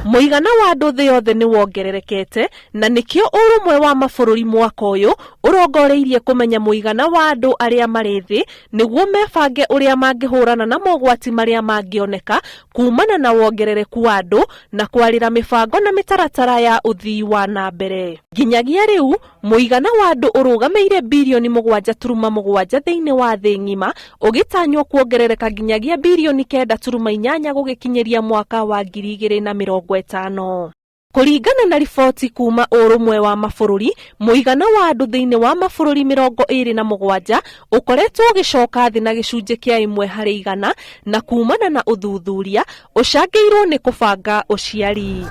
Muigana wa andu thi yothe ni wongererekete na nikio urumwe wa mabũrũri mwaka uyu urongoreirie kumenya muigana wa andu aria mari thi niguo mebange uria mangihurana na mogwati maria mangioneka kumana na wongerereku wa andu na kwarira mibango na mitaratara ya uthii wa na mbere. Nginyagia riu muigana wa andu urugameire bilioni 7.7 thiini wa thi ngima ugitanywo kuongerereka nginyagia bilioni 9.8 gugikinyeria mwaka wa 2050. Kuringana na riboti kuma urumwe wa mabũrũri, muigana wa andu thiini wa mabũrũri 27 ukoretwo ugicoka thi na gicunji kia 1% na kumana na uthuthuria ucangiirwo ni kubanga uciari.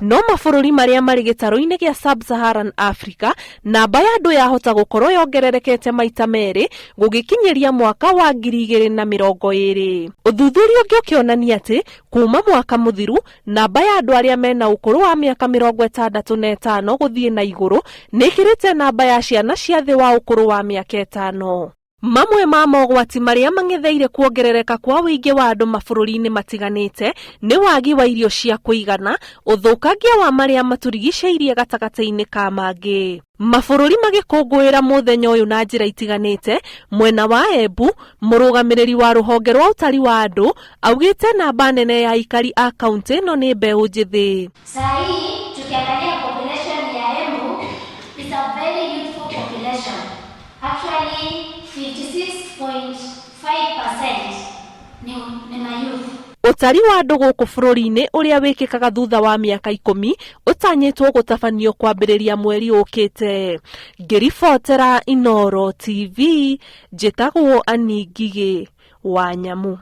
No mabũrũri maria mari gitaru-ini gia Sub-Saharan Africa namba ya andu yahota gukorwo yongererekete maita meri gugikinyeria mwaka wa 2020. Uthuthuria ungi ukionania ati kuma mwaka muthiru namba ya andu aria mena ukuru wa miaka 65 guthie na iguru nikirite namba ya ciana cia thi wa ukuru wa miaka 5. Mamwe ma mogwati maria mangetheire kuongerereka kwa wingi wa andu mabũrũri-ini matiganite ni wagi wa irio cia kuigana, uthukangia wa maria maturigiceirie gatagati-ini ka mangi. Mabũrũri magikũngũĩra muthenya uyu na njira itiganite. Mwena wa Embu, murugamiriri wa ruhonge rwa utari wa andu augite namba nene ya ikari a kaunti ino ni mbeũ njithi. Sahi tukiangalia population ya Embu is a very youthful population. Actually 56.5% ni youth. Utari wa andu guku bũrũri-ini uria wikikaga thutha wa miaka 10 utanyitwo gutabanio kwambiriria mweri ukite. Ngiribotera Inooro TV, njitagwo Ani Ngigĩ wa Nyamu.